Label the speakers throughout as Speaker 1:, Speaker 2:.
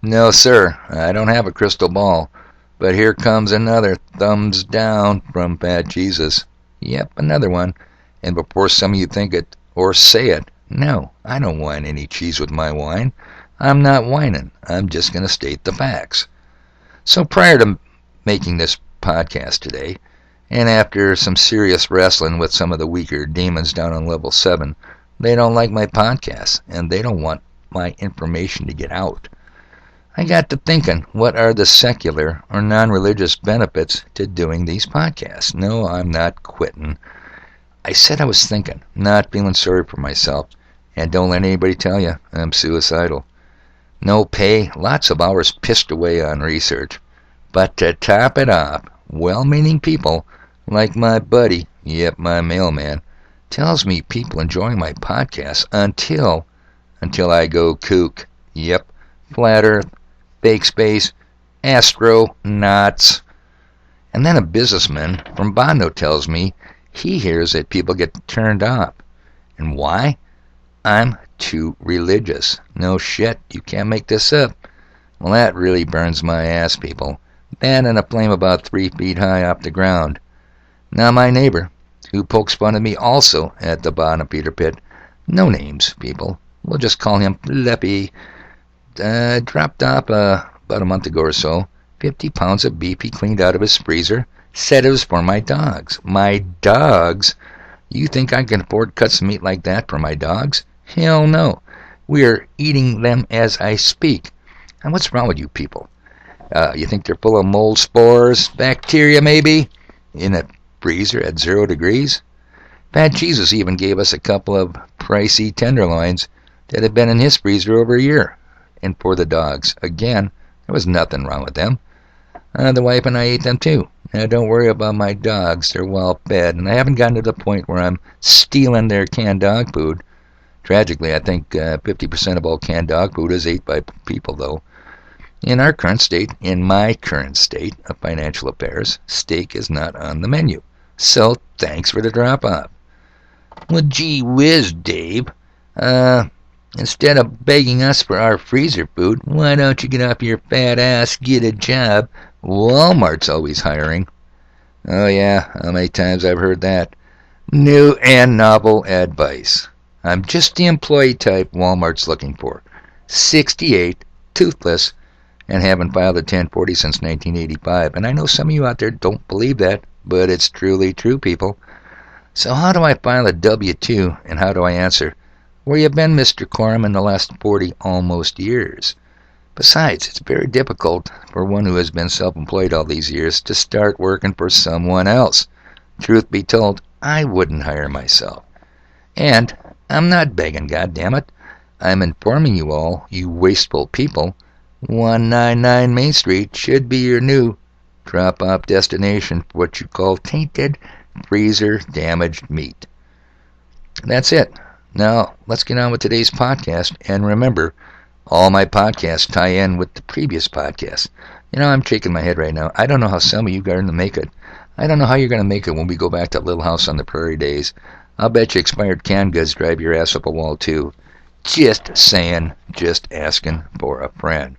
Speaker 1: No, sir, I don't have a crystal ball. But here comes another thumbs down from Fat Jesus. Yep, another one. And before some of you think it or say it, no, I don't wine any cheese with my wine. I'm not whining. I'm just going to state the facts. So prior to making this podcast today, and after some serious wrestling with some of the weaker demons down on level 7, they don't like my podcast, and they don't want my information to get out. I got to thinking, what are the secular or non-religious benefits to doing these podcasts? No, I'm not quitting. I said I was thinking, not feeling sorry for myself, and don't let anybody tell you I'm suicidal. No pay, lots of hours pissed away on research. But to top it off, well-meaning people, like my buddy, yep, my mailman, tells me people enjoying my podcast until I go kook. Yep, flat earth, fake space, astronauts. And then a businessman from Bondo tells me he hears that people get turned off. And why? I'm too religious. No shit, you can't make this up. Well, that really burns my ass, people. That and a flame about 3 feet high off the ground. Now my neighbor, who pokes fun at me also at the bottom of Peter Pit, no names, people, we'll just call him Flippy, dropped off about a month ago or so, 50 pounds of beef he cleaned out of his freezer, said it was for my dogs. My dogs? You think I can afford cuts of meat like that for my dogs? Hell no. We are eating them as I speak. And what's wrong with you people? You think they're full of mold spores, bacteria maybe, in a freezer at 0 degrees? Fat Jesus even gave us a couple of pricey tenderloins that had been in his freezer over a year. And for the dogs, again, there was nothing wrong with them. The wife and I ate them too. Now don't worry about my dogs, they're well fed, and I haven't gotten to the point where I'm stealing their canned dog food. Tragically, I think 50% of all canned dog food is ate by people, though. In our current state, in my current state of financial affairs, steak is not on the menu. So, thanks for the drop-off. Well, gee whiz, Dave. Instead of begging us for our freezer food, why don't you get off your fat ass, get a job? Walmart's always hiring. Oh yeah, how many times I've heard that. New and novel advice. I'm just the employee type Walmart's looking for. 68, toothless, and haven't filed a 1040 since 1985. And I know some of you out there don't believe that, but it's truly true, people. So how do I file a W-2, and how do I answer, where you been, Mr. Quorum, in the last 40 almost years? Besides, it's very difficult for one who has been self-employed all these years to start working for someone else. Truth be told, I wouldn't hire myself. And I'm not begging, goddammit. I'm informing you all, you wasteful people, 199 Main Street should be your new drop-off destination for what you call tainted, freezer-damaged meat. That's it. Now, let's get on with today's podcast, and remember, all my podcasts tie in with the previous podcast. You know, I'm shaking my head right now. I don't know how some of you are going to make it. I don't know how you're going to make it when we go back to Little House on the Prairie days. I'll bet you expired canned goods drive your ass up a wall, too. Just saying, just asking for a friend.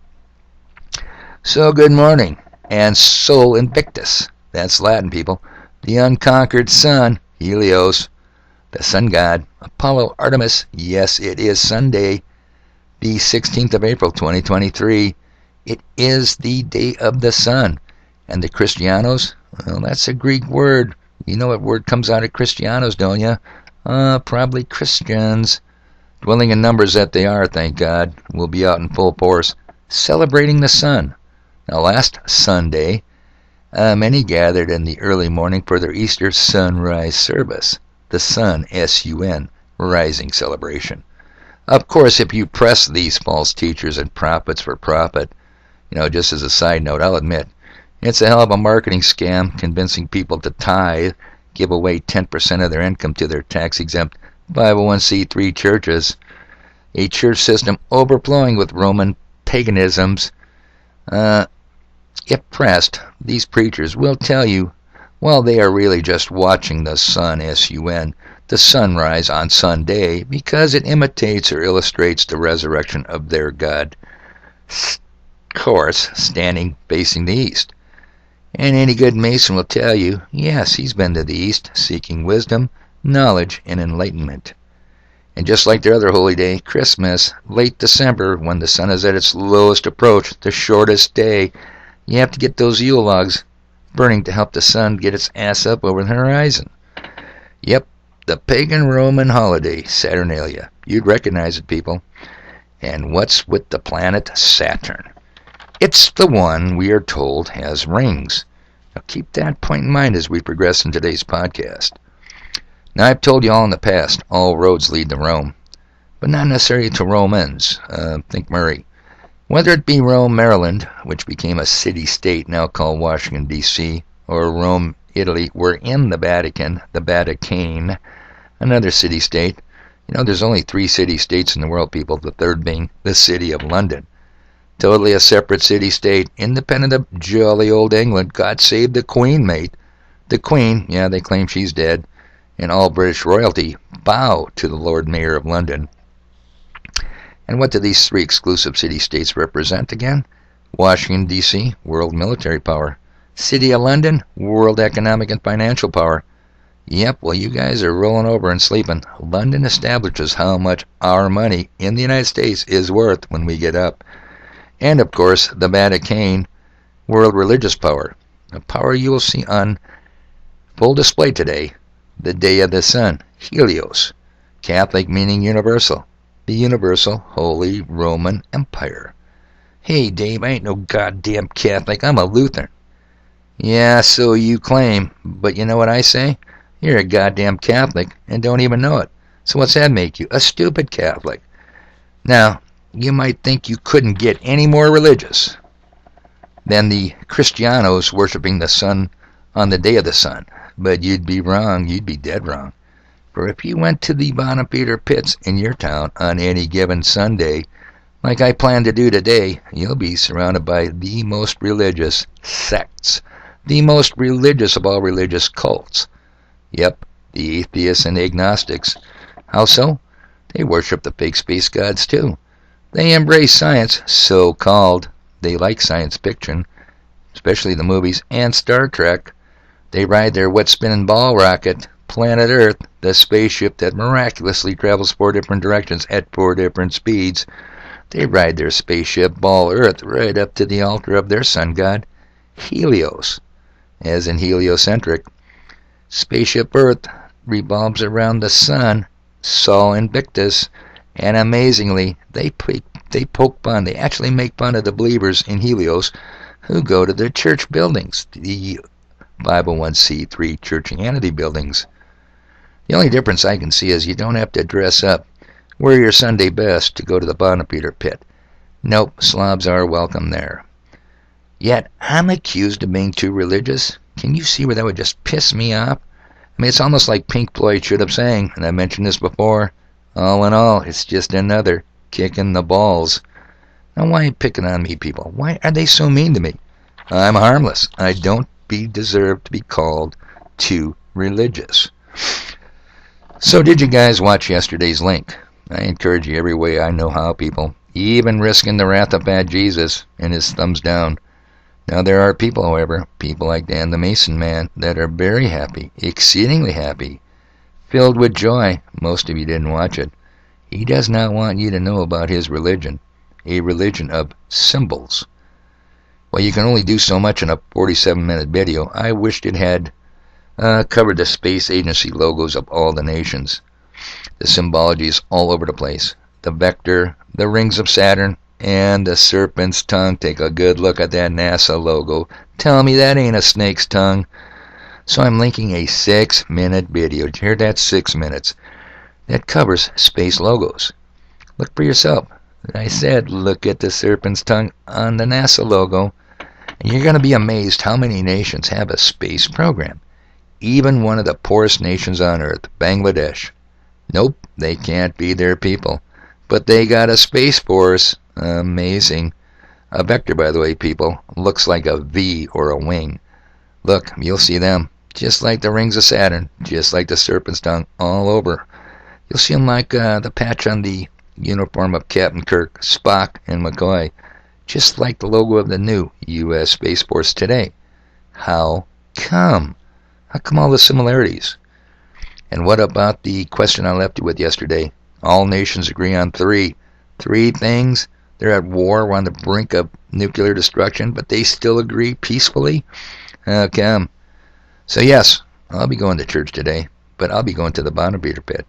Speaker 1: So, good morning, and Sol Invictus. That's Latin, people. The unconquered sun, Helios, the sun god, Apollo Artemis. Yes, it is Sunday, the 16th of April, 2023. It is the day of the sun. And the Christianos, well, that's a Greek word. You know what word comes out of Christianos, don't you? Probably Christians. Dwelling in numbers that they are, thank God, will be out in full force, celebrating the sun. Now, last Sunday, many gathered in the early morning for their Easter sunrise service, the sun, S-U-N, rising celebration. Of course, if you press these false teachers and prophets for profit, you know, just as a side note, I'll admit, it's a hell of a marketing scam convincing people to tithe, give away 10% of their income to their tax-exempt 501c3 churches, a church system overflowing with Roman paganisms. If pressed, these preachers will tell you, well, they are really just watching the sun, S-U-N, the sunrise on Sunday, because it imitates or illustrates the resurrection of their God. course, standing facing the east. And any good Mason will tell you, yes, he's been to the east, seeking wisdom, knowledge, and enlightenment. And just like their other holy day, Christmas, late December, when the sun is at its lowest approach, the shortest day, you have to get those Yule logs burning to help the sun get its ass up over the horizon. Yep, the pagan Roman holiday, Saturnalia. You'd recognize it, people. And what's with the planet Saturn? It's the one we are told has rings. Now keep that point in mind as we progress in today's podcast. Now I've told you all in the past, all roads lead to Rome, but not necessarily to Romans. Think Murray. Whether it be Rome, Maryland, which became a city-state now called Washington, D.C., or Rome, Italy, we're in the Vatican, another city-state. You know, there's only 3 city-states in the world, people, the third being the city of London. Totally a separate city-state, independent of jolly old England. God save the Queen, mate. The Queen, yeah, they claim she's dead, and all British royalty bow to the Lord Mayor of London. And what do these 3 exclusive city-states represent again? Washington, D.C., world military power. City of London, world economic and financial power. Yep, well, you guys are rolling over and sleeping. London establishes how much our money in the United States is worth when we get up. And, of course, the Vatican, world religious power. A power you will see on full display today, the day of the sun, Helios. Catholic meaning universal. The universal Holy Roman Empire. Hey, Dave, I ain't no goddamn Catholic. I'm a Lutheran. Yeah, so you claim, but you know what I say? You're a goddamn Catholic and don't even know it. So what's that make you? A stupid Catholic. Now, you might think you couldn't get any more religious than the Christianos worshiping the sun on the day of the sun. But you'd be wrong. You'd be dead wrong. For if you went to the Bonaparte pits in your town on any given Sunday, like I plan to do today, you'll be surrounded by the most religious sects. The most religious of all religious cults. Yep, the atheists and agnostics. How so? They worship the fake space gods too. They embrace science, so-called. They like science fiction, especially the movies, and Star Trek. They ride their wet-spinning ball rocket, planet Earth, the spaceship that miraculously travels 4 different directions at 4 different speeds. They ride their spaceship, ball Earth, right up to the altar of their sun god, Helios, as in heliocentric. Spaceship Earth revolves around the sun, Sol Invictus, and amazingly, they poke fun. They actually make fun of the believers in Helios who go to their church buildings, the 501c3 Churchianity buildings. The only difference I can see is you don't have to dress up, wear your Sunday best to go to the Bonaparte pit. Nope, slobs are welcome there. Yet, I'm accused of being too religious. Can you see where that would just piss me off? I mean, it's almost like Pink Floyd should have sang, and I mentioned this before. All in all, it's just another kick in the balls. Now, why picking on me, people? Why are they so mean to me? I'm harmless. I don't deserve to be called too religious. So did you guys watch yesterday's link? I encourage you every way I know how, people, even risking the wrath of bad Jesus and his thumbs down. Now there are people, however, people like Dan the Mason Man, that are very happy, exceedingly happy, filled with joy. Most of you didn't watch it. He does not want you to know about his religion, a religion of symbols. Well, you can only do so much in a 47-minute video. I wished it had covered the space agency logos of all the nations. The symbology is all over the place. The vector, the rings of Saturn, and the serpent's tongue. Take a good look at that NASA logo. Tell me that ain't a snake's tongue. So I'm linking a 6-minute video. Did you hear that? 6 minutes. That covers space logos. Look for yourself. I said, look at the serpent's tongue on the NASA logo. And you're going to be amazed how many nations have a space program. Even one of the poorest nations on Earth, Bangladesh. Nope, they can't be their people. But they got a space force. Amazing. A vector, by the way, people, looks like a V or a wing. Look, you'll see them. Just like the rings of Saturn. Just like the serpent's tongue all over. You'll see them like the patch on the uniform of Captain Kirk, Spock, and McCoy. just like the logo of the new U.S. Space Force today. How come? How come all the similarities? And what about the question I left you with yesterday? All nations agree on three things. They're at war, we're on the brink of nuclear destruction, but they still agree peacefully? How come? So yes, I'll be going to church today, but I'll be going to the bottom beater pit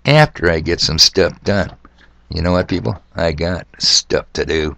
Speaker 1: after I get some stuff done. You know what, people? I got stuff to do.